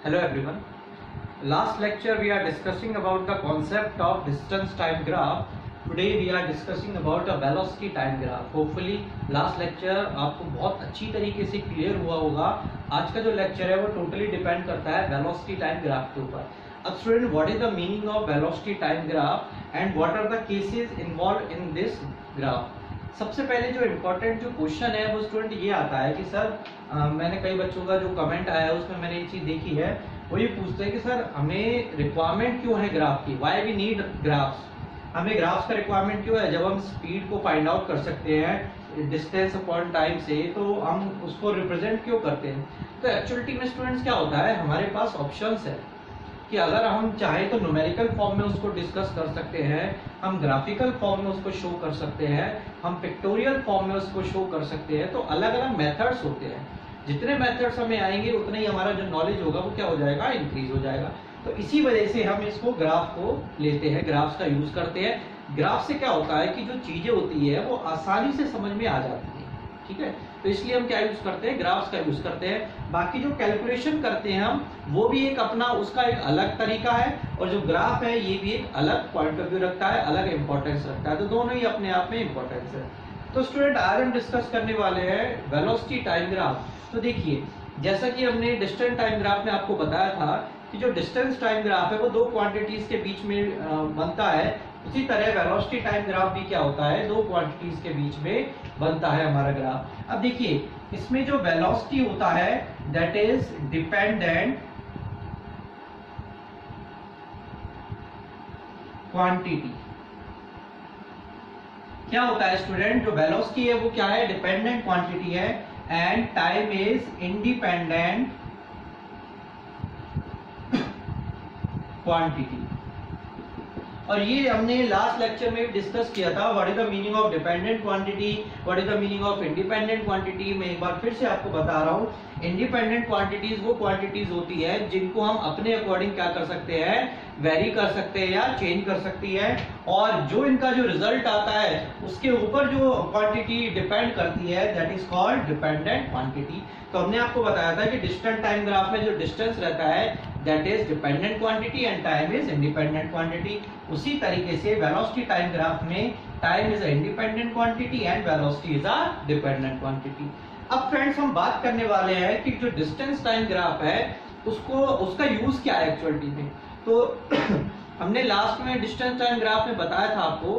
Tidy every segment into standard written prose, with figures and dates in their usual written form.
Hello everyone. Last lecture we are discussing about the concept of distance time graph. Today we are discussing about a velocity time graph. Hopefully last lecture आपको बहुत अच्छी तरीके से clear हुआ होगा. आज का जो लेक्चर है वो टोटली डिपेंड करता है वेलोसिटी टाइम ग्राफ के ऊपर. अब student, what is the meaning of velocity time graph and what are the cases involve in this graph? सबसे पहले जो इम्पोर्टेंट जो क्वेश्चन है वो स्टूडेंट ये आता है कि सर मैंने कई बच्चों का जो कमेंट आया है उसमें मैंने एक चीज देखी है, वो ये पूछते हैं कि सर हमें रिक्वायरमेंट क्यों है ग्राफ की, व्हाई वी नीड ग्राफ्स, हमें ग्राफ्स का रिक्वायरमेंट क्यों है? जब हम स्पीड को फाइंड आउट कर सकते हैं डिस्टेंस अपॉन टाइम से, तो हम उसको रिप्रेजेंट क्यों करते हैं? तो एक्चुअलिटी में स्टूडेंट्स क्या होता है, हमारे पास ऑप्शंस है कि अगर हम चाहे तो न्यूमेरिकल फॉर्म में उसको डिस्कस कर सकते हैं, हम ग्राफिकल फॉर्म में उसको शो कर सकते हैं, हम पिक्टोरियल फॉर्म में उसको शो कर सकते हैं. तो अलग अलग मेथड्स होते हैं. जितने मेथड्स हमें आएंगे उतने ही हमारा जो नॉलेज होगा वो क्या हो जाएगा, इंक्रीज हो जाएगा. तो इसी वजह से हम इसको ग्राफ को लेते हैं, ग्राफ्स का यूज करते हैं. ग्राफ से क्या होता है कि जो चीजें होती है वो आसानी से समझ में आ जाती है. ठीक है, तो इसलिए हम क्या यूज करते हैं, ग्राफ्स का यूज करते हैं. बाकी जो कैलकुलेशन करते हैं हम, वो भी एक अपना उसका एक अलग तरीका है, और जो ग्राफ है ये भी एक अलग पॉइंट ऑफ व्यू रखता है, अलग इंपॉर्टेंस रखता है. तो दोनों ही अपने आप में इंपॉर्टेंस है. तो स्टूडेंट आज हम डिस्कस करने वाले हैं वेलोसिटी टाइम ग्राफ. तो देखिए, जैसा कि हमने डिस्टेंस टाइम ग्राफ में आपको बताया था कि जो डिस्टेंस टाइम ग्राफ है वो दो क्वांटिटीज के बीच में बनता है, उसी तरह वेलोसिटी टाइम ग्राफ भी क्या होता है, दो क्वांटिटीज के बीच में बनता है हमारा ग्राफ. अब देखिए, इसमें जो वेलोसिटी होता है दैट इज डिपेंडेंट क्वांटिटी. क्या होता है स्टूडेंट, जो वेलोसिटी है वो क्या है, डिपेंडेंट क्वांटिटी है, and time is independent quantity. और ये हमने लास्ट लेक्चर में डिस्कस किया था, what is the meaning of dependent quantity, what is the meaning of independent quantity. मैं एक बार फिर से आपको बता रहा हूँ, इंडिपेंडेंट क्वांटिटीज वो क्वांटिटीज होती है जिनको हम अपने अकॉर्डिंग क्या कर सकते हैं, वेरी कर सकते हैं या चेंज कर सकती है, और जो इनका जो रिजल्ट आता है उसके ऊपर जो क्वांटिटी डिपेंड करती है that is called dependent quantity. तो हमने आपको बताया था कि डिस्टेंस टाइम ग्राफ में जो डिस्टेंस रहता है that is dependent quantity and time is independent quantity. उसी तरीके से वेलोसिटी टाइम ग्राफ में time is independent quantity and velocity is a dependent quantity. अब फ्रेंड्स, हम बात करने वाले हैं कि जो डिस्टेंस टाइम ग्राफ है उसका यूज क्या है एक्चुअलिटी में. तो हमने लास्ट में डिस्टेंस टाइम ग्राफ में बताया था आपको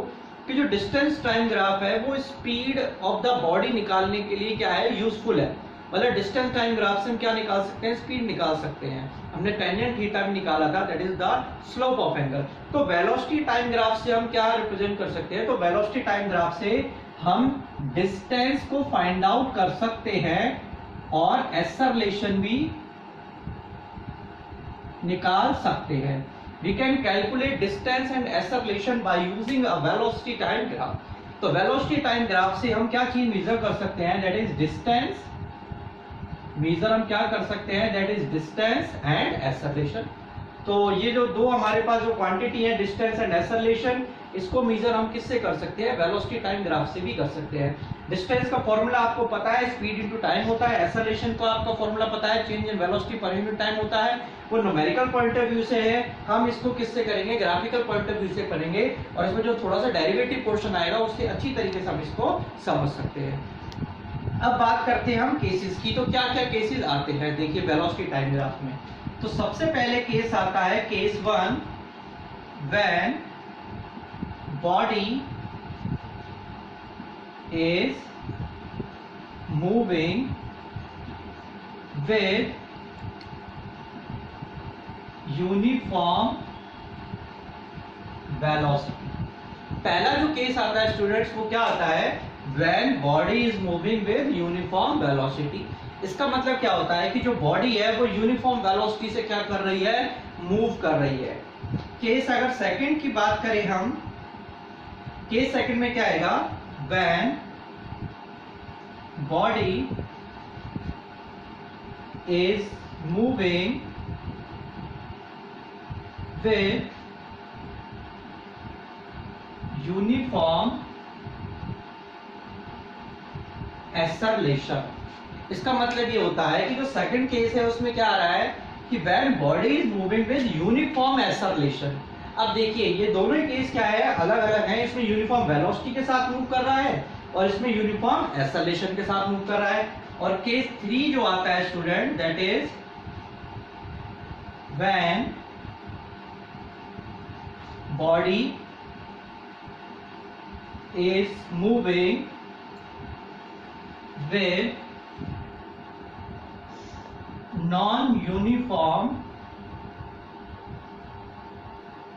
कि जो डिस्टेंस टाइम ग्राफ है वो स्पीड ऑफ द बॉडी निकालने के लिए क्या है, यूजफुल है. मतलब डिस्टेंस टाइम ग्राफ से हम क्या निकाल सकते हैं, स्पीड निकाल सकते हैं. हमने टेंजेंट थीटा भी निकाला था, that is the slope of angle. तो वेलोसिटी टाइम ग्राफ से हम क्या रिप्रेजेंट कर सकते हैं, तो वेलोसिटी टाइम ग्राफ से हम डिस्टेंस को फाइंड आउट कर सकते हैं और एक्सेलरेशन भी निकाल सकते हैं. We can calculate distance and acceleration by using a velocity time graph. तो velocity time graph से हम क्या चीज मेजर कर सकते हैं, that is distance. मेजर हम क्या कर सकते हैं, that is distance and acceleration. तो ये जो दो हमारे पास जो क्वांटिटी है डिस्टेंस एंड एक्सेलरेशन, इसको मेजर हम किससे कर सकते हैं, वेलोसिटी टाइम ग्राफ से भी कर सकते हैं. डिस्टेंस का फॉर्मूला आपको पता है, स्पीड इनटू टाइम होता है. एक्सेलरेशन का आपका फॉर्मूला पता है, change in velocity per unit time होता है. वो न्यूमेरिकल पॉइंट ऑफ व्यू से है, हम इसको किससे करेंगे, ग्राफिकल पॉइंट ऑफ व्यू से करेंगे, और इसमें जो थोड़ा सा डेरिवेटिव पोर्शन आएगा उससे अच्छी तरीके से हम इसको समझ सकते हैं. अब बात करते हैं हम केसेस की. तो क्या क्या केसेस आते हैं, देखिए वेलोसिटी टाइम ग्राफ में. तो सबसे पहले केस आता है case 1, when body is moving with uniform velocity. पहला जो केस आता है स्टूडेंट्स वो क्या आता है, when body is moving with uniform velocity. इसका मतलब क्या होता है कि जो बॉडी है वो यूनिफॉर्म वेलोसिटी से क्या कर रही है, मूव कर रही है. केस अगर सेकंड की बात करें हम, केस सेकंड में क्या आएगा, when body is moving with uniform acceleration. इसका मतलब ये होता है कि जो सेकंड केस है उसमें क्या आ रहा है कि when body is moving with uniform acceleration. अब देखिए ये दोनों ही केस क्या है, अलग अलग है। इसमें यूनिफॉर्म वेलोसिटी के साथ मूव कर रहा है और इसमें यूनिफॉर्म एक्सेलरेशन के साथ मूव कर रहा है। और केस 3 जो आता है student, that is when body is moving with non uniform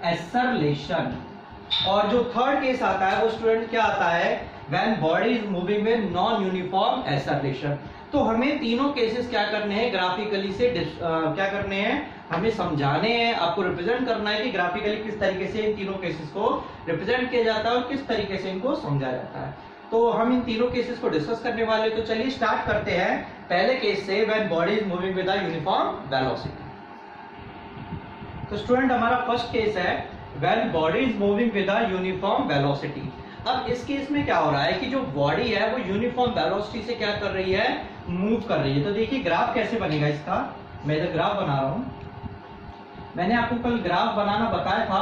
acceleration. और जो थर्ड केस आता है वो स्टूडेंट क्या आता है, when body is moving with non uniform acceleration. तो हमें तीनों केसेस क्या करने हैं, ग्राफिकली से क्या करने हैं, हमें समझाने हैं, आपको रिप्रेजेंट करना है कि ग्राफिकली किस तरीके से इन तीनों केसेस को रिप्रेजेंट किया जाता है और किस तरीके से इनको समझा जाता है। तो हम इन तीनों केसेस को डिस्कस करने वाले। तो चलिए स्टार्ट करते हैं पहले केस से, when body is moving with a uniform velocity. तो स्टूडेंट हमारा फर्स्ट केस है when body is moving with a uniform velocity. अब इस केस में क्या हो रहा है कि जो बॉडी है वो यूनिफॉर्म वेलोसिटी से क्या कर रही है, मूव कर रही है। तो देखिए ग्राफ कैसे बनेगा इसका, मैं इधर ग्राफ बना रहा हूं। मैंने आपको कल ग्राफ बनाना बताया था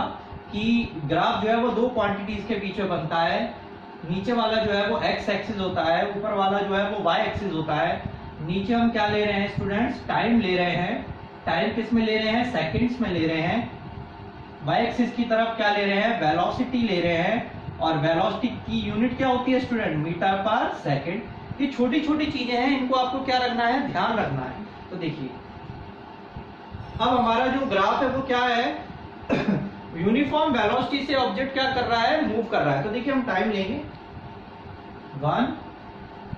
कि ग्राफ जो है वो दो क्वांटिटीज के बीच में बनता है। नीचे वाला जो है वो एक्स एक्सिस होता है, ऊपर वाला जो है वो वाई एक्सिस होता है। नीचे हम क्या ले रहे हैं स्टूडेंट्स, टाइम ले रहे हैं। टाइम किस में ले रहे हैं, सेकंड्स में ले रहे हैं। वाई एक्सिस की तरफ क्या ले रहे हैं, वेलोसिटी ले रहे हैं। और वेलोसिटी की यूनिट क्या होती है स्टूडेंट, मीटर पर सेकंड। ये छोटी छोटी चीजें हैं, इनको आपको क्या रखना है, ध्यान रखना है। तो देखिए अब हमारा जो ग्राफ है वो क्या है, यूनिफॉर्म वेलोसिटी से ऑब्जेक्ट क्या कर रहा है, मूव कर रहा है। तो देखिए हम टाइम लेंगे 1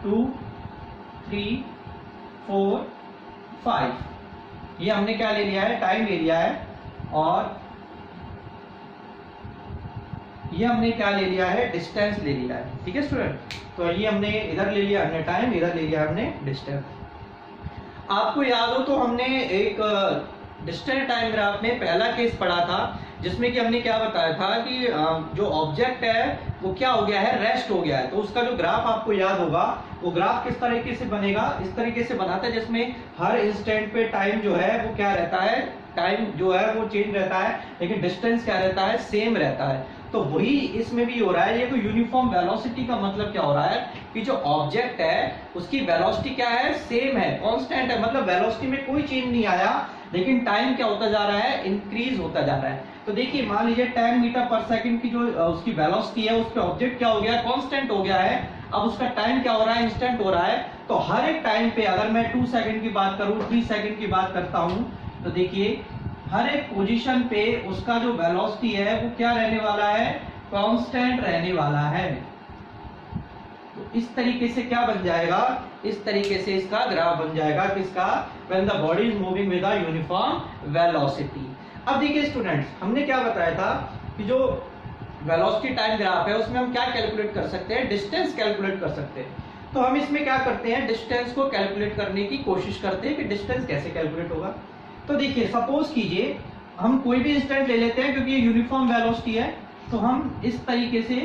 2 3 4 5। ये हमने क्या ले लिया है, टाइम ले लिया है। और ये हमने क्या ले लिया है, डिस्टेंस ले लिया है। ठीक है स्टूडेंट, तो ये हमने इधर ले लिया हमने टाइम, इधर ले लिया हमने डिस्टेंस। आपको याद हो तो हमने एक डिस्टेंस टाइम ग्राफ में पहला केस पढ़ा था जिसमें कि हमने क्या बताया था कि जो ऑब्जेक्ट है वो क्या हो गया है, रेस्ट हो गया है। तो उसका जो ग्राफ आपको याद होगा, वो ग्राफ किस तरीके से बनेगा, इस तरीके से बनाता है जिसमें हर इंस्टेंट पे टाइम जो है वो क्या रहता है, टाइम जो है वो चेंज रहता है, लेकिन डिस्टेंस क्या रहता है, सेम रहता है। तो वही इसमें भी हो रहा है। ये तो यूनिफॉर्म वेलोसिटी का मतलब क्या हो रहा है कि जो ऑब्जेक्ट है उसकी वेलोसिटी क्या है, सेम है, कांस्टेंट है। मतलब वेलोसिटी में कोई चेंज नहीं आया, लेकिन टाइम क्या होता जा रहा है, इंक्रीज होता जा रहा है। तो देखिए मान लीजिए 10 मीटर पर सेकंड की जो उसकी वेलोसिटी है, उस पे ऑब्जेक्ट क्या हो गया, कांस्टेंट हो गया है। अब उसका टाइम क्या हो रहा है, इंस्टेंट हो रहा है। तो हर एक टाइम पे अगर मैं 2 सेकंड की बात करूं, 3 सेकंड की बात करता हूं, तो देखिए हर एक पोजीशन पे उसका जो वेलोसिटी है वो क्या रहने वाला है, कांस्टेंट रहने वाला है। तो इस तरीके से क्या बन जाएगा, इस तरीके से इसका ग्राफ बन जाएगा किसका, when the body is moving with a uniform velocity. अब देखिए स्टूडेंट्स, हमने क्या बताया था कि जो वेलोसिटी टाइम ग्राफ है उसमें हम क्या कैलकुलेट कर सकते हैं, डिस्टेंस कैलकुलेट कर सकते हैं। तो हम इसमें क्या करते हैं, डिस्टेंस को कैलकुलेट करने की कोशिश करते हैं कि डिस्टेंस कैसे कैलकुलेट होगा। तो देखिए सपोज कीजिए हम कोई भी इंस्टेंट ले लेते हैं, क्योंकि ये यूनिफॉर्म वेलोसिटी है। तो हम इस तरीके से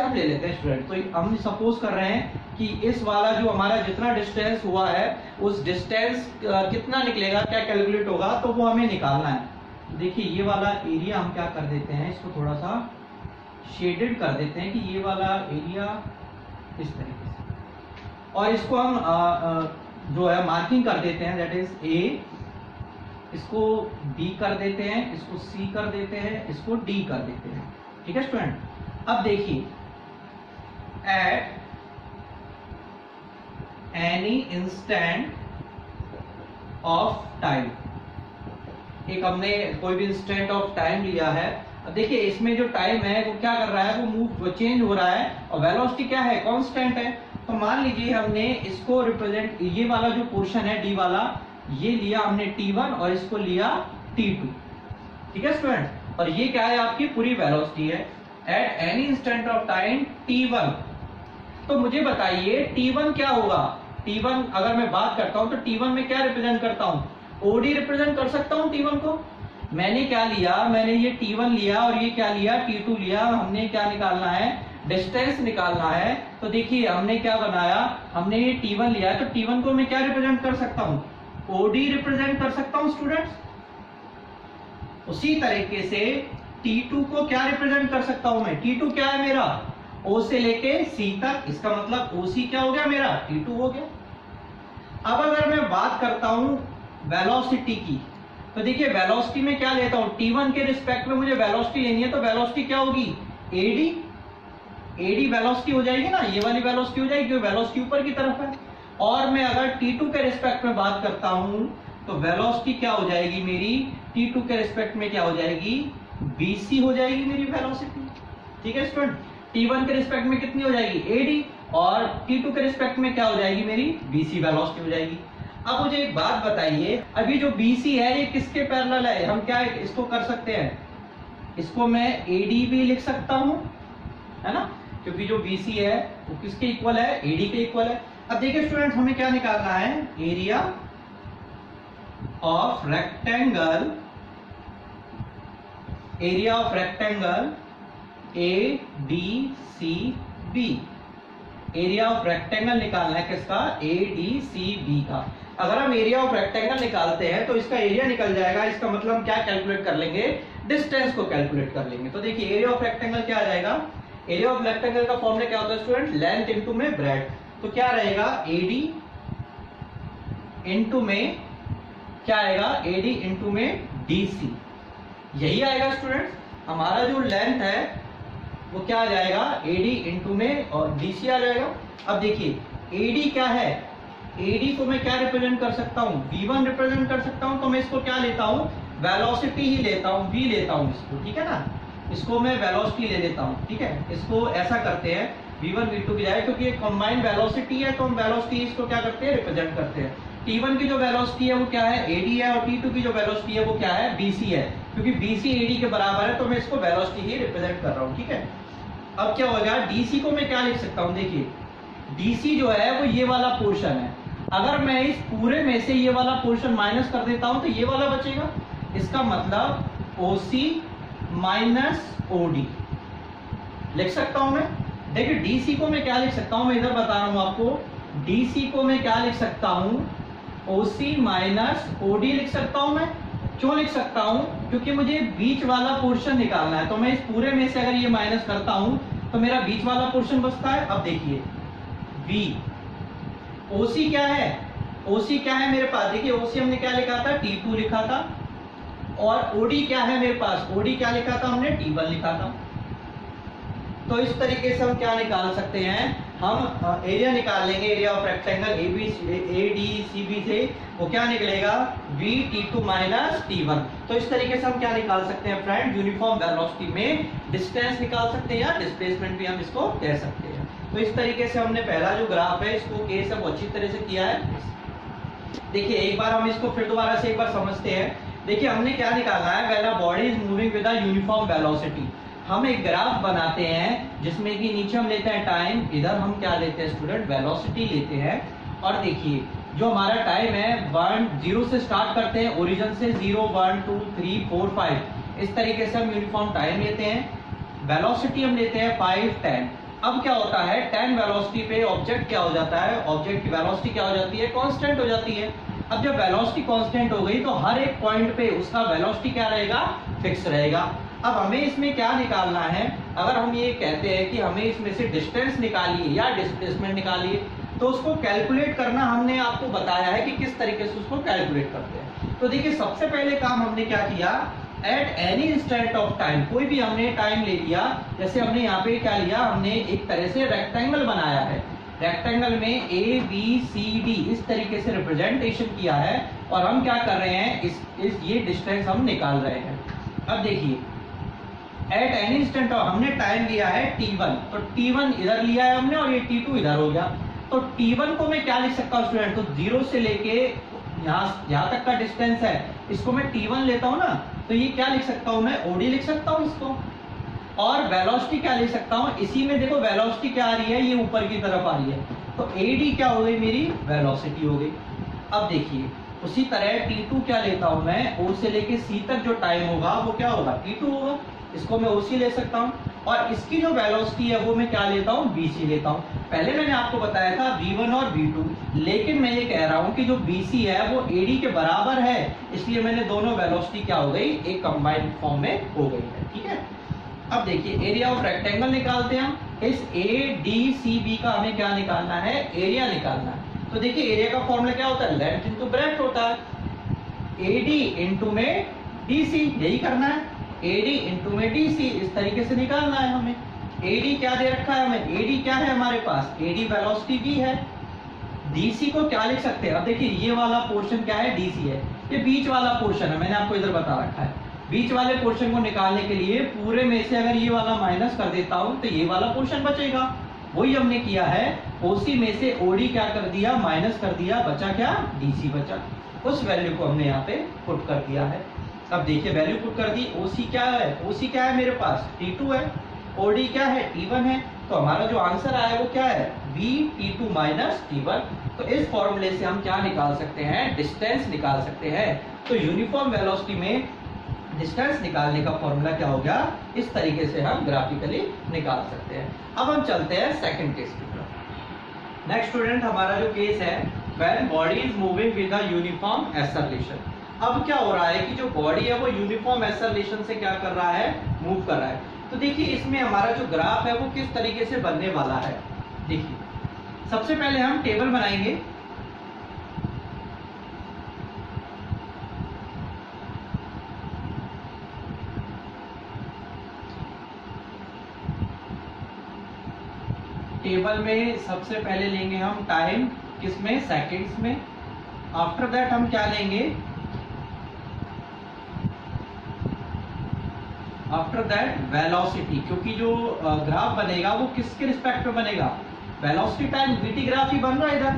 हम ले लेते हैं स्टूडेंट। तो हम सपोज कर रहे हैं कि इस वाला जो हमारा जितना डिस्टेंस हुआ है, उस डिस्टेंस कितना निकलेगा, क्या कैलकुलेट होगा, तो वो हमें निकालना है। देखिए ये वाला एरिया हम क्या कर देते हैं, इसको थोड़ा सा शेडेड कर देते हैं कि ये वाला एरिया इस तरीके से, और इसको हम जो है मार्किंग कर देते हैं, दैट इज ए। इसको बी कर देते हैं, इसको सी कर देते हैं, इसको डी कर देते हैं। ठीक है स्टूडेंट, अब देखिए at any instant of time, एक हमने कोई भी इंस्टेंट ऑफ टाइम लिया है। अब देखिए इसमें जो टाइम है वो क्या कर रहा है, वो मूव चेंज हो रहा है, और वेलोसिटी क्या है, कांस्टेंट है। तो मान लीजिए हमने इसको रिप्रेजेंट, ये वाला जो पोर्शन है डी वाला, ये लिया हमने T1 और इसको लिया T2। ठीक है स्टूडेंट, और ये क्या है, आपकी पूरी वेलोसिटी है at any instant of time T1। तो मुझे बताइए T1 क्या होगा। T1 अगर मैं बात करता हूं तो T1 में क्या रिप्रेजेंट करता हूं, OD रिप्रेजेंट कर सकता हूं T1 को। मैंने क्या लिया, मैंने ये T1 लिया और ये क्या लिया, T2 लिया। हमने क्या निकालना है, डिस्टेंस निकालना है तो देखिए हमने क्या बनाया, हमने ये T1 लिया है, तो T1 को मैं क्या रिप्रेजेंट कर सकता हूं, OD रिप्रेजेंट कर सकता हूं स्टूडेंट्स। उसी तरीके से T2 को क्या रिप्रेजेंट कर सकता हूं मैं, T2 क्या है मेरा, O से लेके C तक, इसका मतलब OC क्या हो गया मेरा, T2 हो गया। अब अगर मैं बात करता हूं वेलोसिटी की, तो देखिए वेलोसिटी में क्या लेता हूं, T1 के रिस्पेक्ट में मुझे वेलोसिटी लेनी है, तो वेलोसिटी क्या होगी, AD वेलोसिटी हो जाएगी ना, ये वाली वेलोसिटी हो जाएगी क्योंकि वेलोसिटी ऊपर की तरफ है। और मैं अगर T2 के रिस्पेक्ट में बात करता हूं तो वेलोसिटी क्या हो जाएगी मेरी, T2 के रिस्पेक्ट में क्या हो जाएगी, BC हो जाएगी मेरी वेलोसिटी। ठीक है स्टूडेंट, T1 के रिस्पेक्ट में कितनी हो जाएगी, AD, और T2 के रिस्पेक्ट में क्या हो जाएगी मेरी, BC वेलोसिटी हो जाएगी। अब मुझे एक बात बताइए, अभी जो BC है ये किसके पैरेलल है, हम क्या इसको कर सकते हैं, इसको मैं AD भी लिख सकता हूं, है ना, क्योंकि जो BC है वो किसके इक्वल है, AD के इक्वल है। अब देखिए स्टूडेंट हमें क्या निकालना है, area of rectangle, area of rectangle ADCB, area of rectangle निकालना है किसका, ADCB का। अगर हम एरिया ऑफ रेक्टेंगल निकालते हैं तो इसका एरिया निकल जाएगा, इसका मतलब हम क्या कैलकुलेट कर लेंगे, डिस्टेंस को कैलकुलेट कर लेंगे। तो देखिए एरिया ऑफ रेक्टेंगल क्या आ जाएगा, एरिया ऑफ रेक्टेंगल का फॉर्मूला क्या होता है स्टूडेंट, लेंथ इनटू में ब्रेड्थ, तो क्या रहेगा AD इनटू में क्या आएगा, AD इनटू में DC, यही आएगा स्टूडेंट्स। हमारा जो लेंथ है वो क्या आ जाएगा, AD इनटू में और DC आ जाएगा। अब देखिए AD क्या है, AD को मैं क्या रिप्रेजेंट कर सकता हूं, V1 रिप्रेजेंट कर सकता हूं, तो मैं इसको क्या लेता हूं, वेलोसिटी ही लेता हूं, V लेता हूं इसको, ठीक है ना, इसको मैं वेलोसिटी ले लेता हूं। ठीक है, इसको ऐसा करते हैं V1 V2 की जाए, क्योंकि कंबाइंड वेलोसिटी है तो हम वेलोसिटी इसको क्या करते हैं, रिप्रेजेंट करते हैं। T1 की जो वेलोसिटी है वो क्या है, AD है, और T2 की जो वेलोसिटी है वो क्या है, BC है, क्योंकि BC AD के बराबर है तो मैं इसको वेलोसिटी ही रिप्रेजेंट कर रहा हूं। ठीक है, अब क्या होगा, DC को मैं क्या लिख सकता हूं, देखिए DC जो है वो ये वाला पोर्शन है, अगर मैं इस पूरे में से ये वाला पोर्शन माइनस कर देता हूं तो ये वाला बचेगा, इसका मतलब OC माइनस OD लिख सकता हूं मैं। देखिए DC को मैं क्या लिख सकता हूं, मैं इधर बता रहा हूं आपको, DC को मैं क्या लिख सकता हूं, OC माइनस OD लिख सकता हूं मैं। क्यों लिख सकता हूं, क्योंकि मुझे बीच वाला पोर्शन निकालना है, तो मैं इस पूरे में से अगर ये माइनस करता हूं तो मेरा बीच वाला पोर्शन बचता है। अब देखिए V, OC क्या है, OC क्या है मेरे पास, देखिए OC हमने क्या लिखा था, T2 लिखा था, और OD क्या है मेरे पास, OD क्या लिखा था हमने, T1 लिखा था। तो इस तरीके से हम क्या निकाल सकते हैं, हम एरिया निकाल लेंगे, एरिया ऑफ रेक्टेंगल ADCB से वो क्या निकलेगा, VT2 माइनस T1। तो इस तरीके से हम क्या निकाल सकते हैं फ्रेंड, यूनिफॉर्म वेलोसिटी में डिस्टेंस निकाल सकते हैं, या डिस्प्लेसमेंट भी हम इसको कह सकते हैं। तो इस तरीके से हमने पहला जो ग्राफ है इसको केस अब अच्छी तरह से किया है। देखिए एक बार हम इसको फिर दोबारा से एक बार समझते हैं। देखिए हमने क्या निकालना है, when a body is moving with a uniform velocity, हम एक ग्राफ बनाते हैं जिसमें कि नीचे हम लेते हैं टाइम, इधर हम क्या लेते हैं स्टूडेंट, वेलोसिटी लेते हैं। और देखिए जो हमारा टाइम है 0 से स्टार्ट करते हैं, ओरिजिन से 0 1 2 3 4 5, इस तरीके से हम यूनिफॉर्म टाइम लेते हैं। वेलोसिटी हम लेते हैं 5 10। अब क्या होता है, 10 वेलोसिटी पे ऑब्जेक्ट क्या हो जाता है, ऑब्जेक्ट की वेलोसिटी क्या हो जाती है, कांस्टेंट हो जाती है। अब जब वेलोसिटी कांस्टेंट हो गई तो हर एक पॉइंट पे उसका वेलोसिटी क्या रहेगा, फिक्स रहेगा। अब हमें इसमें क्या निकालना है, अगर हम ये कहते हैं कि हमें इसमें से डिस्टेंस निकालिए या डिस्प्लेसमेंट निकालिए, तो उसको कैलकुलेट करना हमने आपको बताया है कि किस तरीके से उसको कैलकुलेट करते हैं। तो देखिए सबसे पहले काम हमने क्या किया, at any instant of time, कोई भी हमने टाइम ले लिया, जैसे हमने यहाँ पे क्या लिया, हमने एक तरह से रेक्टेंगल बनाया है, रेक्टेंगल में ABCD इस तरीके से रिप्रेजेंटेशन किया है, और हम क्या कर रहे हैं, इस ये डिस्टेंस हम निकाल रहे हैं। अब देखिए एट एनी इंस्टेंट हमने टाइम लिया है T1, तो T1 इधर लिया है हमने और ये T2 इधर हो गया। तो T1 को मैं क्या लिख सकता हूँ स्टूडेंट, तो 0 से लेके यहाँ तक का डिस्टेंस है, इसको मैं T1 लेता हूँ ना, तो ये क्या लिख सकता हूँ मैं, OD लिख सकता हूँ इसको। और वेलोसिटी क्या लिख सकता हूँ, इसी में देखो वेलोसिटी क्या आ रही है, ये ऊपर की तरफ आ रही है, तो AD क्या हो गई मेरी, वेलोसिटी हो गई। अब देखिए उसी तरह T2 क्या लेता हूँ मैं, O से लेके C तक जो टाइम होगा वो क्या होगा, T2 होगा, इसको मैं OC ले सकता हूँ। और इसकी जो वेलोसिटी है वो मैं क्या लेता हूँ, BC लेता हूँ। पहले मैंने आपको बताया था V1 और V2, लेकिन मैं ये कह रहा हूँ कि जो BC है वो AD के बराबर है, इसलिए मैंने दोनों वेलोसिटी क्या हो गई, एक कंबाइंड फॉर्म में हो गई है। ठीक है, अब देखिए एरिया ऑफ रेक्टेंगल निकालते हैं हम। इस ADCB का हमें क्या निकालना है, एरिया निकालना है। तो देखिए एरिया का फॉर्मूला क्या होता है, लेंथ इंटू ब्रेड्थ होता है। AD इंटू में DC, यही करना है, AD इंटू में DC, इस तरीके से निकालना है हमें। AD क्या दे रखा है हमें, AD क्या है हमारे पास, AD वेलोसिटी V है। DC को क्या लिख सकते हैं, अब देखिए ये वाला पोर्शन क्या है, DC है, ये बीच वाला पोर्शन है, मैंने आपको इधर बता रखा है। बीच वाले पोर्शन को निकालने के लिए पूरे में से अगर ये वाला माइनस कर देता हूं तो ये वाला पोर्शन बचेगा, वही हमने किया है। OC में से OD क्या कर दिया, माइनस कर दिया, बचा क्या, DC बचा। उस वैल्यू को हमने यहाँ पे पुट कर दिया है। अब देखिए वैल्यू पुट कर दी, OC क्या है, OC क्या है मेरे पास, T2 है, OD क्या है, T1 है। तो हमारा जो आंसर आया वो क्या है, B T2 माइनस T1। तो इस फॉर्मूले से हम क्या निकाल सकते हैं, डिस्टेंस निकाल सकते हैं। तो यूनिफॉर्म वेलोसिटी में डिस्टेंस निकालने का फॉर्मूला क्या हो गया, इस तरीके से हम ग्राफिकली निकाल सकते हैं। अब हम चलते हैं सेकंड केस की तरफ। नेक्स्ट स्टूडेंट, हमारा जो केस है, when body is moving with a uniform acceleration. अब क्या हो रहा है कि जो बॉडी है वो यूनिफॉर्म एक्सेलरेशन से क्या कर रहा है, मूव कर रहा है। तो देखिए इसमें हमारा जो ग्राफ है वो किस तरीके से बनने वाला है। देखिए सबसे पहले हम टेबल बनाएंगे। टेबल में सबसे पहले लेंगे हम टाइम, किसमें, सेकंड्स में। आफ्टर दैट हम क्या लेंगे, आफ्टर दैट वेलोसिटी, क्योंकि जो ग्राफ बनेगा वो किसके रिस्पेक्ट में बनेगा, वेलोसिटी टाइम VT ग्राफ ही बन रहा है इधर।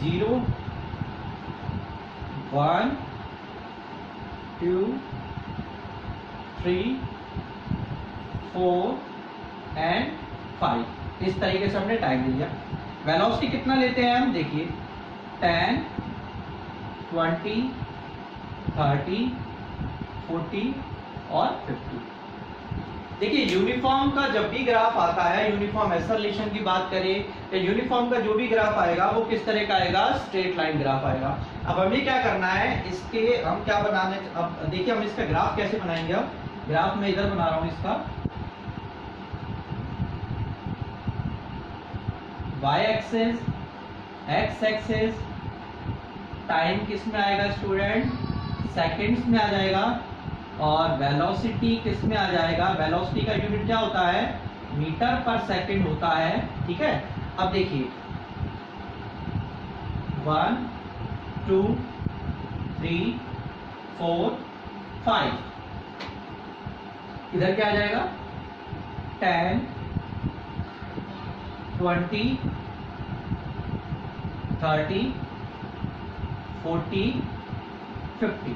0 1 2 3 4 एंड 5, इस तरीके से हमने टाइम लिया। वेलोसिटी कितना लेते हैं हम, देखिए 10 20 30 40 और 50। देखिए यूनिफॉर्म का जब भी ग्राफ आता है, यूनिफॉर्म एक्सेलरेशन की बात करें तो यूनिफॉर्म का जो भी ग्राफ आएगा वो किस तरह का आएगा, स्ट्रेट लाइन ग्राफ आएगा। अब हमें क्या करना है, इसके हम क्या बनाने, अब देखिए हम इसका ग्राफ कैसे बनाएंगे। अब ग्राफ में इधर बना रहा हूं इसका, y axis, x axis, time किस में आएगा स्टूडेंट, सेकंड्स में आ जाएगा, और वेलोसिटी किस में आ जाएगा, वेलोसिटी का यूनिट क्या होता है, मीटर पर सेकंड होता है। ठीक है, अब देखिए 1 2 3 4 5, इधर क्या आ जाएगा, 10 20 30 40 50।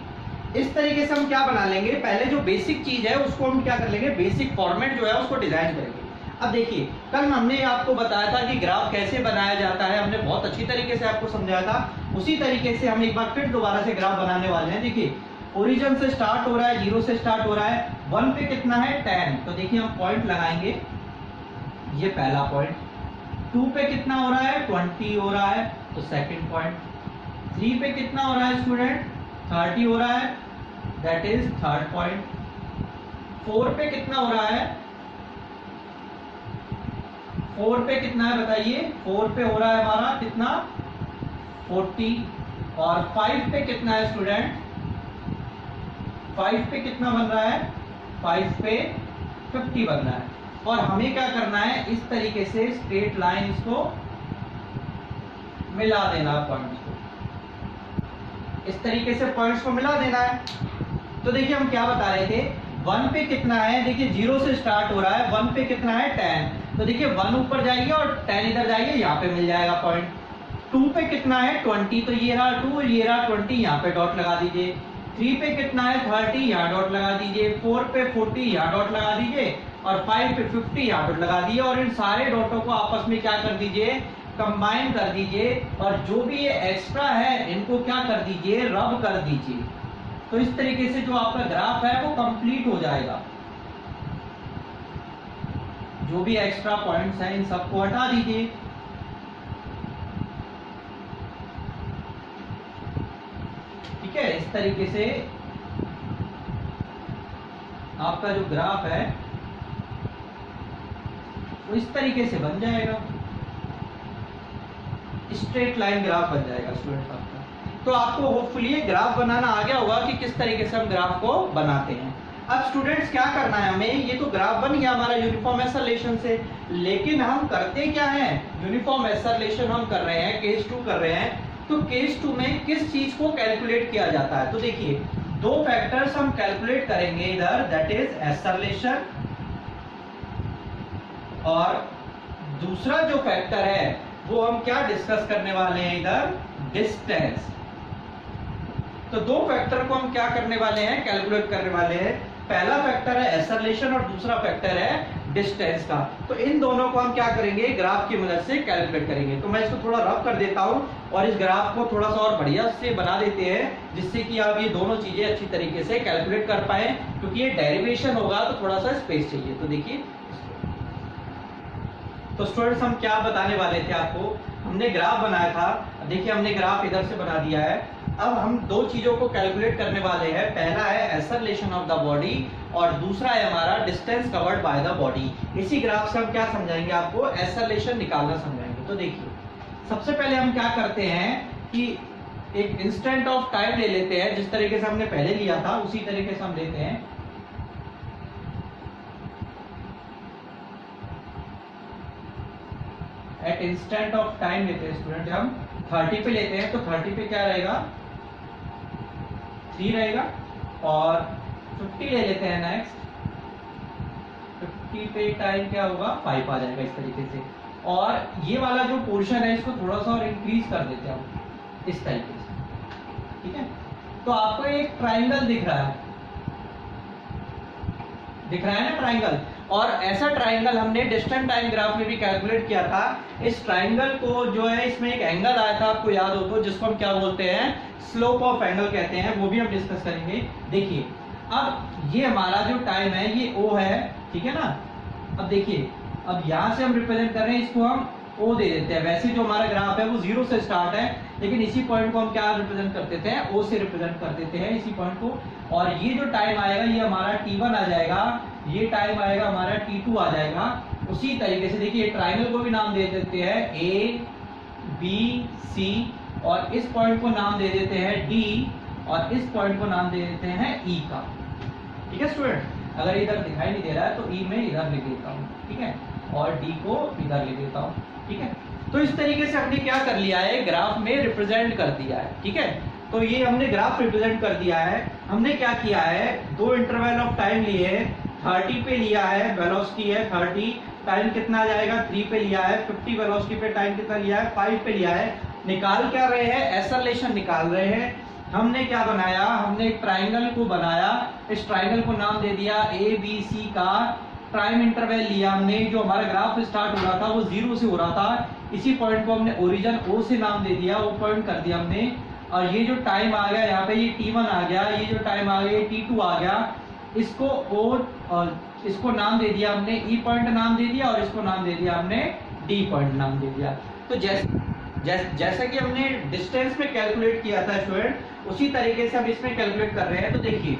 इस तरीके से हम क्या बना लेंगे, पहले जो बेसिक चीज है उसको हम क्या कर लेंगे, बेसिक फॉर्मेट जो है उसको डिजाइन करेंगे। अब देखिए कल हमने आपको बताया था कि ग्राफ कैसे बनाया जाता है, हमने बहुत अच्छी तरीके से आपको समझाया था। उसी तरीके से हम एक बार फिर दोबारा से ग्राफ बनाने वाले हैं। देखिए ओरिजिन से स्टार्ट हो रहा है, 0 से स्टार्ट हो रहा है, 1 पे कितना है 10, तो देखिए हम पॉइंट लगाएंगे, ये पहला पॉइंट। 2 पे कितना हो रहा है, 20 हो रहा है, तो सेकंड पॉइंट। 3 पे कितना हो रहा है स्टूडेंट, 30 हो रहा है, दैट इज थर्ड पॉइंट। 4 पे कितना हो रहा है, 4 पे कितना है बताइए, 4 पे हो रहा है हमारा कितना, 40। और 5 पे कितना है स्टूडेंट, 5 पे कितना बन रहा है, 5 पे 50 बन रहा है। और हमें क्या करना है, इस तरीके से स्ट्रेट लाइन इसको मिला देना, पॉइंट्स को इस तरीके से पॉइंट्स को मिला देना है। तो देखिए हम क्या बता रहे थे, 1 पे कितना है, देखिए 0 से स्टार्ट हो रहा है, 1 पे कितना है 10, तो देखिए 1 ऊपर जाएगी और 10 इधर जाएगी, यहाँ पे मिल जाएगा पॉइंट। 2 पे कितना है 20, तो ये रहा 2, ये रहा 20, यहाँ पे डॉट लगा दीजिए। 3 पे कितना है 30, यहाँ डॉट लगा दीजिए। 4 पे 40, यहाँ डॉट लगा दीजिए, और 5 पे 50 यहाँ डॉट लगा दिए। और इन सारे डॉटों को आपस में क्या कर दीजिए, कंबाइन कर दीजिए, और जो भी ये एक्स्ट्रा है इनको क्या कर दीजिए, रब कर दीजिए। तो इस तरीके से जो आपका ग्राफ है वो कंप्लीट हो जाएगा। जो भी एक्स्ट्रा पॉइंट्स हैं इन सबको हटा दीजिए। ठीक है, इस तरीके से आपका जो ग्राफ है वो इस तरीके से बन जाएगा, स्ट्रेट लाइन ग्राफ बन जाएगा स्टूडेंट आपका। तो आपको होपफुली ये ग्राफ बनाना आ गया होगा कि किस तरीके से हम ग्राफ को बनाते हैं। अब स्टूडेंट्स क्या करना है हमें, ये तो ग्राफ बन गया हमारा यूनिफॉर्म एक्सेलरेशन से, लेकिन हम करते क्या है, यूनिफॉर्म एक्सेलरेशन हम कर रहे हैं, केस 2 कर रहे हैं। तो केस 2 में किस चीज को कैलकुलेट किया जाता है, तो देखिए 2 फैक्टर्स हम कैलकुलेट करेंगे इधर, दैट इज एक्सेलरेशन, और दूसरा जो फैक्टर है वो हम क्या डिस्कस करने वाले हैं इधर, डिस्टेंस। तो 2 फैक्टर को हम क्या करने वाले हैं, कैलकुलेट करने वाले हैं। पहला फैक्टर है एक्सेलरेशन और दूसरा फैक्टर है डिस्टेंस का। तो इन दोनों को हम क्या करेंगे, ग्राफ की मदद से कैलकुलेट करेंगे। तो मैं इसको थोड़ा रफ कर देता हूं और इस ग्राफ को थोड़ा सा और बढ़िया से बना देते हैं, जिससे कि आप ये दोनों चीजें अच्छी तरीके से कैलकुलेट कर पाए, क्योंकि ये डेरिवेशन होगा तो थोड़ा सा स्पेस चाहिए। तो देखिए, तो स्टूडेंट्स हम क्या बताने वाले थे आपको, हमने ग्राफ बनाया था। देखिए हमने ग्राफ इधर से बना दिया है। अब हम 2 चीजों को कैलकुलेट करने वाले हैं। पहला है एक्सेलरेशन ऑफ द बॉडी और दूसरा है हमारा distance covered by the body. इसी ग्राफ से हम क्या समझाएंगे, आपको एक्सेलरेशन निकालना समझाएंगे। तो देखिए सबसे पहले हम क्या करते हैं कि एक इंस्टेंट ऑफ टाइम ले लेते हैं, जिस तरीके से हमने पहले लिया था उसी तरीके से हम लेते हैं। एट इंस्टेंट ऑफ टाइम लेते हैं स्टूडेंट, हम 30 पे लेते हैं। तो 30 पे क्या रहेगा, 3 रहेगा, और 50 ले लेते हैं नेक्स्ट, 50 पे टाइम क्या होगा, 5 आ जाएगा इस तरीके से। और ये वाला जो पोर्शन है इसको थोड़ा सा और इंक्रीज कर देते हैं हम इस तरीके से। ठीक है, तो आपको एक ट्राइंगल दिख रहा है, दिख रहा है ना ट्राइंगल, और ऐसा ट्राइंगल हमने डिस्टेंट टाइम ग्राफ में भी कैलकुलेट किया था। इस ट्राइंगल को जो है, इसमें एक एंगल आया था, आपको याद हो तो, जिसको हम क्या बोलते हैं, स्लोप ऑफ एंगल कहते हैं, वो भी हम डिस्कस करेंगे। देखिए अब ये हमारा जो टाइम है ये O है, ठीक है ना। अब देखिए, अब यहां से हम रिप्रेजेंट कर रहे हैं, इसको हम O दे देते हैं। वैसे जो हमारा ग्राफ है वो 0 से स्टार्ट है, लेकिन इसी पॉइंट को हम क्या रिप्रेजेंट करते थे, O से रिप्रेजेंट कर देते हैं इसी पॉइंट को। और ये जो टाइम आएगा ये हमारा T1 आ जाएगा, ये टाइम आएगा हमारा T2 आ जाएगा। उसी तरीके से देखिए ट्राइंगल को भी नाम दे देते हैं A B C, और इस पॉइंट को नाम दे देते हैं D, और इस पॉइंट को नाम दे देते हैं E का। ठीक है स्टूडेंट, अगर इधर दिखाई नहीं दे रहा है तो E में इधर लिख देता हूँ, ठीक है, और D को इधर लिख देता हूँ। ठीक है, तो इस तरीके से हमने क्या कर लिया है, ग्राफ में रिप्रेजेंट कर दिया है। ठीक है, तो ये हमने ग्राफ रिप्रेजेंट कर दिया है। हमने क्या किया है, 2 इंटरवल ऑफ टाइम लिए, 30 पे लिया है, वेलोसिटी है 30, टाइम कितना आ जाएगा, 3 पे लिया है, 50 वेलोसिटी पे टाइम कितना लिया है, 5 पे लिया है। निकाल क्या रहे हैं, एक्सेलरेशन निकाल रहे हैं। हमने क्या बनाया, हमने एक ट्राइंगल को बनाया, इस ट्राइंगल को नाम दे दिया ABC का। टाइम इंटरवल लिया हमने, जो हमारा ग्राफ स्टार्ट हो रहा था वो 0 से हो रहा था, इसी पॉइंट को हमने ओरिजिन O से नाम दे दिया, वो पॉइंट कर दिया हमने। और ये जो टाइम आ गया यहाँ पे, ये T1 आ गया, ये जो टाइम आ गया ये T2 आ गया, इसको O और इसको नाम दे दिया हमने, E पॉइंट नाम दे दिया, और इसको नाम दे दिया हमने D पॉइंट नाम दे दिया। तो जैसा कि हमने डिस्टेंस में कैलकुलेट किया था स्टूडेंट, उसी तरीके से हम इसमें कैलकुलेट कर रहे हैं। तो देखिए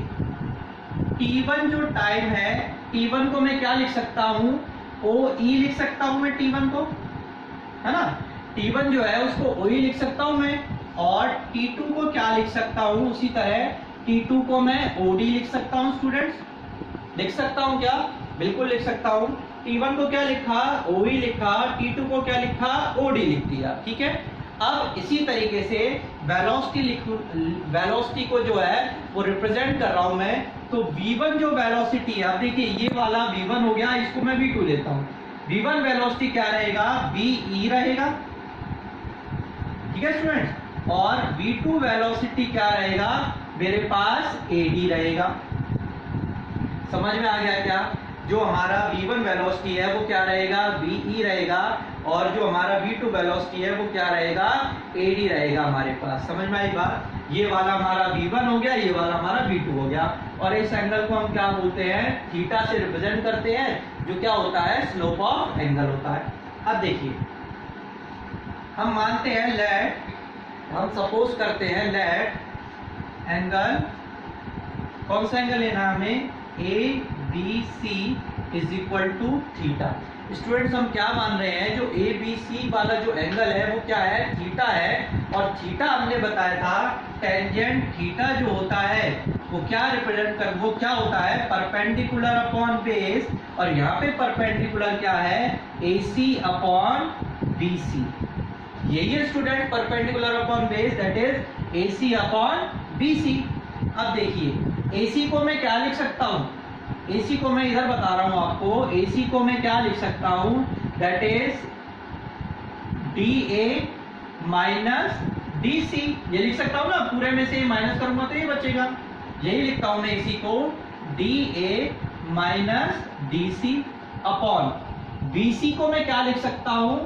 T1 जो टाइम है, T1 को मैं क्या लिख सकता हूँ, OE लिख सकता हूँ मैं T1 को, है ना। T1 जो है उसको OE लिख सकता हूँ मैं, और T2 को क्या लिख सकता हूँ, उसी तरह T2 को मैं OD लिख सकता हूँ। स्टूडेंट्स लिख सकता हूँ क्या, बिल्कुल लिख सकता हूँ। T1 को क्या लिखा, OE लिखा, T2 को क्या लिखा, OD लिख दिया। ठीक है, अब इसी तरीके से वेलोसिटी को जो है वो रिप्रेजेंट कर रहा हूं मैं। तो V1 जो वेलोसिटी है, अब देखिए ये वाला V1 हो गया, इसको मैं V2 लेता हूं। V1 वेलोसिटी क्या रहेगा, VE रहेगा, ठीक है स्टूडेंट्स। और V2 वेलोसिटी क्या रहेगा, मेरे पास AD रहेगा। समझ में आ गया क्या, जो हमारा V1 वेलोसिटी है वो क्या रहेगा, VE रहेगा, और जो हमारा V2 वेलोसिटी है वो क्या रहेगा, AD रहेगा हमारे पास। समझ में आई बात, ये वाला हमारा V1 हो गया, ये वाला हमारा V2 हो गया। और इस एंगल को हम क्या बोलते हैं, थीटा से रिप्रेजेंट करते हैं, जो क्या होता है, स्लोप ऑफ एंगल होता है। अब देखिए, हम मानते हैं लेट, हम सपोज करते हैं लेट एंगल, कौन सा एंगल लेना है हमें, A B C is equal to theta. Students हम क्या मान रहे हैं, जो ए बी सी वाला जो एंगल है वो क्या है, थीटा है। और थीटा हमने बताया था टेंजेंट थीटा जो होता है वो क्या रिप्रेजेंट कर, वो क्या होता है, परपेंडिकुलर अपॉन बेस। और यहाँ पे परपेंडिकुलर क्या है, AC अपॉन BC। यही है student perpendicular upon base, that is AC upon BC। अब देखिए AC को मैं क्या लिख सकता हूँ, AC को मैं इधर बता रहा हूं आपको, AC को मैं क्या लिख सकता हूं, that is DA minus DC। ये लिख सकता हूं ना, पूरे में से माइनस करूंगा तो ये बचेगा, यही लिखता हूं मैं AC को, DA minus DC upon BC को मैं क्या लिख सकता हूं,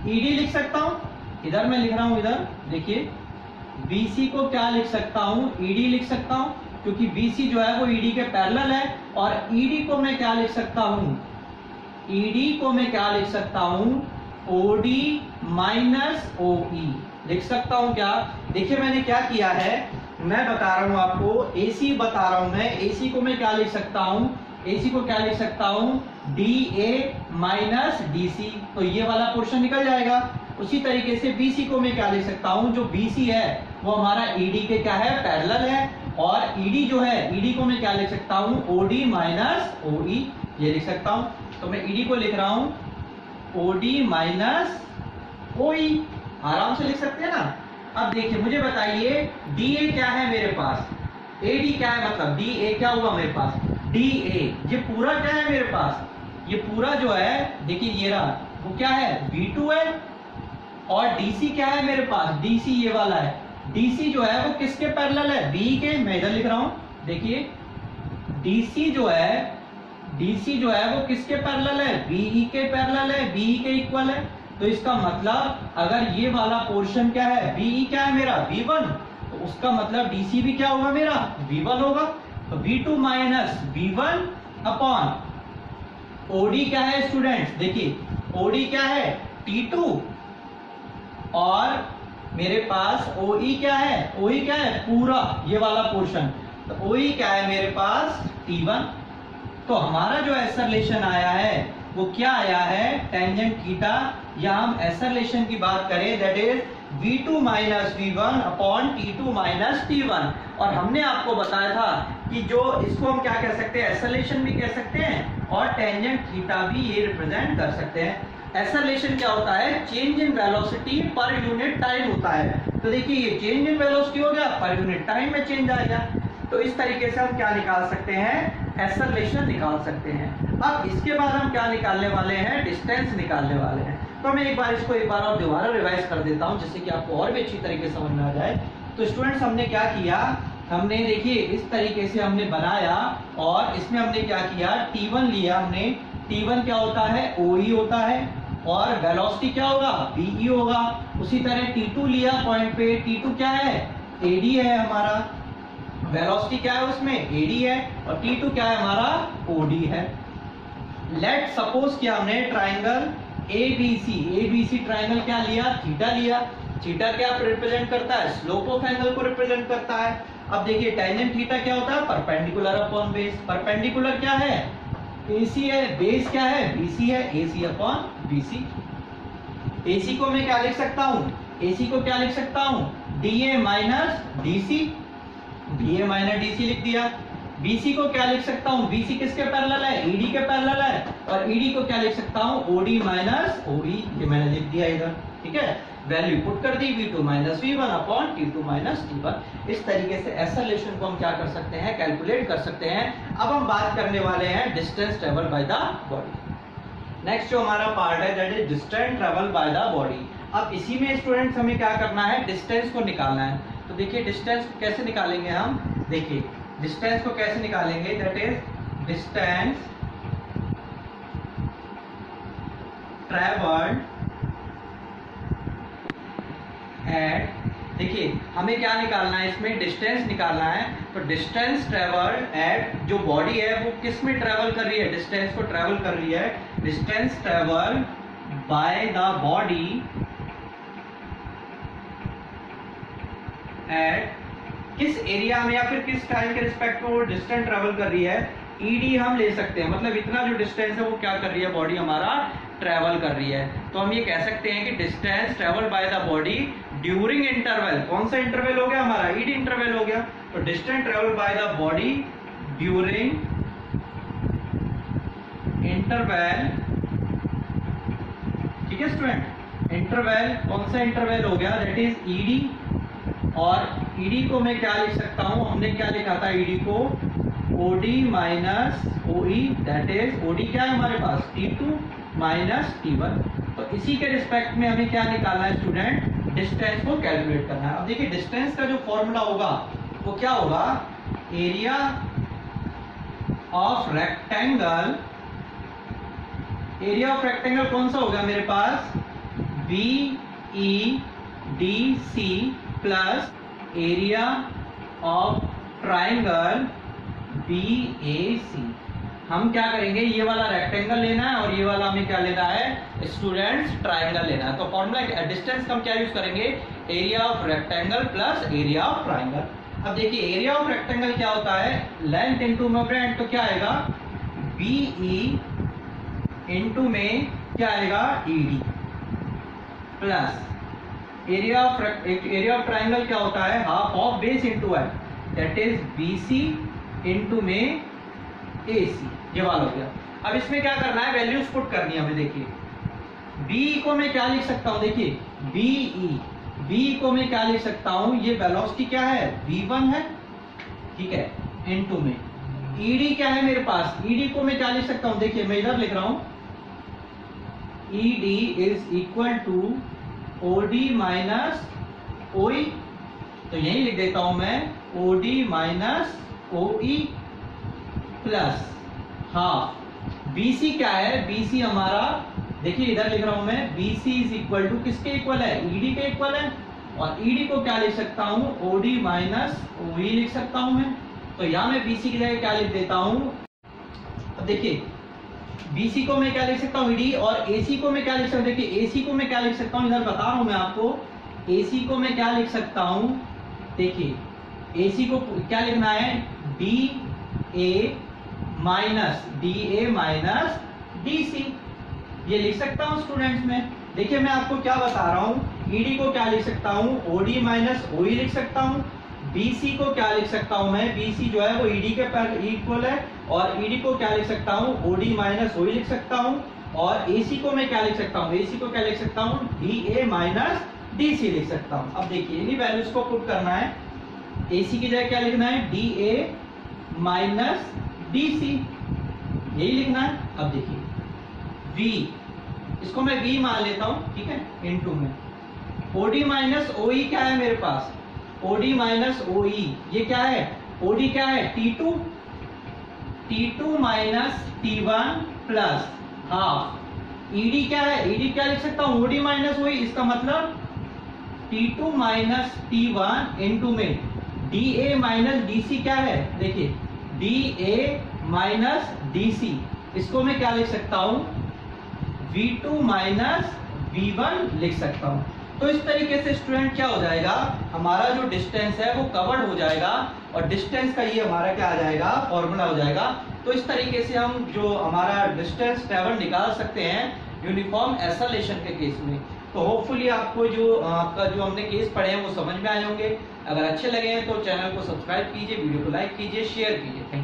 ED लिख सकता हूं। इधर मैं लिख रहा हूं, इधर देखिए BC को क्या लिख सकता हूं, ED लिख सकता हूं, क्योंकि BC जो है वो ED के पैरेलल है। और ED को मैं क्या लिख सकता हूं, ED को मैं क्या लिख सकता हूं, OD माइनस OE लिख सकता हूं क्या। देखिए मैंने क्या किया है, मैं बता रहा हूं आपको, AC बता रहा हूं मैं, AC को मैं क्या लिख सकता हूं, AC को क्या लिख सकता हूं, DA माइनस DC, तो ये वाला पोर्शन निकल जाएगा। उसी तरीके से BC को मैं क्या लिख सकता हूं, जो BC है वो हमारा ED के क्या है, पैरेलल है। और ED जो है, ED को मैं क्या लिख सकता हूं, OD माइनस OE, ये लिख सकता हूं। तो मैं ED को लिख रहा हूं OD माइनस OE, आराम से लिख सकते हैं ना। अब देखिए मुझे बताइए DA क्या है मेरे पास, AD क्या है, मतलब DA क्या हुआ मेरे पास, DA, ये पूरा क्या है मेरे पास, ये पूरा जो है देखिए ये रहा, वो क्या है, V2 है। और DC क्या है मेरे पास, DC ये वाला है, DC जो है वो किसके पैरेलल है, BE के। मैं इधर लिख रहा हूं, देखिए DC जो है वो किसके पैरेलल है, BE के पैरेलल है, BE के इक्वल है। तो इसका मतलब अगर ये वाला पोर्शन क्या है, BE क्या है मेरा, V1, तो उसका मतलब DC भी क्या होगा मेरा, V1 होगा। तो V2 minus V1 upon OD क्या है स्टूडेंट्स, देखिए OD क्या है, T2, और मेरे पास OE क्या है, OE क्या है, पूरा ये वाला पोर्शन, तो OE क्या है मेरे पास, T1। तो हमारा जो ऐसा रिलेशन आया है वो क्या आया है, टेंजेंट थीटा, या हम ऐसा रिलेशन की बात करें that is V2 minus V1 upon T2 minus T1। और हमने आपको बताया था कि जो इसको हम क्या कह सकते हैं, ऐसा रिलेशन भी कह सकते हैं और टेंजेंट थीटा भी ये रिप्रेजेंट कर सकते हैं। ऐसा रिलेशन क्या होता है, change in velocity per unit time होता है। तो देखिए ये चेंज इन वेलोसिटी हो गया, पर यूनिट टाइम में चेंज आएगा। तो इस तरीके से हम क्या निकाल सकते हैं, ऐसा रिलेशन निकाल सकते हैं। अब इसके बाद हम क्या निकालने वाले हैं, डिस्टेंस निकालने वाले हैं। तो मैं एक बार और दोबारा रिवाइज कर देता हूं, जिससे कि आपको और भी अच्छी तरीके से समझ में आ जाए। तो स्टूडेंट्स हमने क्या किया, हमने देखिए इस तरीके से हमने बनाया और इसमें हमने क्या किया, T1 लिया हमने। T1 क्या होता है, OE होता है, और वेलोसिटी क्या होगा, BE होगा। उसी तरह T2 लिया पॉइंट पे, T2 क्या है, AD है हमारा, वेलोसिटी क्या है उसमें, AD है, और T2 क्या है हमारा, OD है। लेट सपोज किया हमने ट्राइंगल ABC ट्राइंगल क्या लिया, थीटा लिया। थीटा क्या रिप्रेजेंट करता है, स्लोप ऑफ एंगल को रिप्रेजेंट करता है। अब देखिए टेंजेंट थीटा क्या होता है, परपेंडिकुलर अपॉन बेस। परपेंडिकुलर क्या है, AC है, बेस क्या है, BC है, AC अपॉन BC। AC को मैं क्या लिख सकता हूं, AC को क्या लिख सकता हूं, DA minus DC, DA minus DC लिख दिया। BC को क्या लिख सकता हूं, BC किसके पैरेलल है, ED के पैरेलल है, और ED को क्या लिख सकता हूं, OD माइनस OE, ये मैंने लिख दिया इधर, ठीक है। वैल्यू पुट कर दी, V2 minus V1 upon T2 minus T1। इस तरीके से ऐसा रिलेशन को हम क्या कर सकते हैं, कैलकुलेट कर सकते हैं। अब हम बात करने वाले हैं distance travel by the body. Next जो हमारा पार्ट है that is distance travel by the body. अब इसी में स्टूडेंट्स हमें क्या करना है, डिस्टेंस को निकालना है। तो देखिए डिस्टेंस को कैसे निकालेंगे हम, देखिए डिस्टेंस को कैसे निकालेंगे, that is distance travelled at देखिए हमें क्या निकालना है, इसमें डिस्टेंस निकालना है। तो डिस्टेंस ट्रेवल एट, जो बॉडी है वो किस में ट्रेवल कर रही है, डिस्टेंस को ट्रेवल कर रही है। Distance travel by the body at, किस एरिया में या फिर किस टाइम के रिस्पेक्ट में वो डिस्टेंस ट्रेवल कर रही है, ईडी हम ले सकते हैं। मतलब इतना जो डिस्टेंस है वो क्या कर रही है, बॉडी हमारा ट्रेवल कर रही है। तो हम ये कह सकते हैं कि distance travel by the body during interval, कौन सा इंटरवल हो गया हमारा, ईडी इंटरवल हो गया। तो distance travel by the body during interval, ठीक है स्टूडेंट। इंटरवल कौन सा इंटरवल हो गया, दैट इज ईडी। और ईडी को मैं क्या लिख सकता हूं, हमने क्या लिखा था ईडी को, ओडी माइनस ओई, दैट इज ओडी क्या है हमारे पास, T2 माइनस T1। तो इसी के रिस्पेक्ट में हमें क्या निकालना है स्टूडेंट, डिस्टेंस को कैलकुलेट करना है। अब देखिए डिस्टेंस का जो फॉर्मूला होगा वो क्या होगा, area of rectangle, area of rectangle कौन सा होगा मेरे पास, BEDC plus area of triangle BAC। हम क्या करेंगे, ये वाला रेक्टेंगल लेना है और ये वाला हमें क्या लेना है स्टूडेंट्स, ट्राइंगल लेना है। तो फॉर्मूला डिस्टेंस का हम क्या यूज करेंगे, area of rectangle plus area of triangle. अब देखिए एरिया ऑफ रेक्टेंगल क्या होता है, लेंथ इंटू में ब्रेड, तो क्या आएगा BE इंटू में क्या आएगा ED plus area of triangle क्या होता है, हाफ ऑफ बेस इंटू है, दैट इज BC इंटू में AC। ये वाला हो गया। अब इसमें क्या करना है, वैल्यूज पुट करनी है हमें। देखिए BE को मैं क्या लिख सकता हूं, देखिए BE को मैं क्या लिख सकता हूं, ये वेलोसिटी क्या है V1 है, ठीक है, इंटू में ED क्या है मेरे पास, ED को मैं क्या लिख सकता हूं, देखिए मैं इधर लिख रहा हूं, ED is equal to OD minus OE। तो यही लिख देता हूं मैं OD minus OE plus half BC क्या है, BC हमारा देखिए इधर लिख रहा हूं मैं, BC इज इक्वल टू किसके इक्वल है, ED के इक्वल है। और ED को क्या लिख सकता हूं, OD माइनस OE लिख सकता हूं मैं। तो यहां मैं BC की जगह क्या लिख देता हूं, अब देखिए BC को मैं क्या लिख सकता हूं ED, और AC को मैं क्या लिख सकता हूं, देखिए AC को मैं क्या लिख सकता हूं, इधर बता रहा हूं मैं आपको, AC को मैं क्या लिख सकता हूं, देखिए AC को क्या लिखना है, DA माइनस DC, ये लिख सकता हूं स्टूडेंट्स में। देखिए मैं आपको क्या बता रहा हूं, ED को क्या लिख सकता हूं, OD माइनस OE लिख सकता हूं। BC को क्या लिख सकता हूं मैं, BC जो है वो ED के इक्वल है, और ED को क्या लिख सकता हूं, OD माइनस OE लिख सकता हूं। और AC को मैं क्या लिख सकता हूं, AC को क्या लिख सकता हूं, DA माइनस DC लिख सकता हूं। अब देखिए इन्हीं वैल्यूज को पुट करना है, AC की जगह क्या लिखना है, DA माइनस DC, यही लिखना है। अब देखिए V, इसको मैं V मान लेता हूं, ठीक है, इनटू में OD माइनस OE क्या है मेरे पास, OD माइनस OE, ये क्या है, OD क्या है T2 minus T1 plus half, ED क्या है, ED क्या लिख सकता हूं, OD माइनस OE, इसका मतलब T2 माइनस T1 इंटू में DA माइनस DC क्या है, देखिए DA माइनस DC, इसको मैं क्या लिख सकता हूं, V2 माइनस V1 लिख सकता हूं। तो इस तरीके से स्टूडेंट क्या हो जाएगा, हमारा जो डिस्टेंस है वो कवर्ड हो जाएगा, और डिस्टेंस का ये हमारा क्या आ जाएगा, फॉर्मूला हो जाएगा। तो इस तरीके से हम जो हमारा डिस्टेंस ट्रेवल निकाल सकते हैं यूनिफॉर्म एक्सेलरेशन के केस में। तो होपफुली आपको जो आपका जो हमने केस पढ़े हैं वो समझ में आए होंगे। अगर अच्छे लगे हैं तो चैनल को सब्सक्राइब कीजिए, वीडियो को लाइक कीजिए, शेयर कीजिए। Thank you.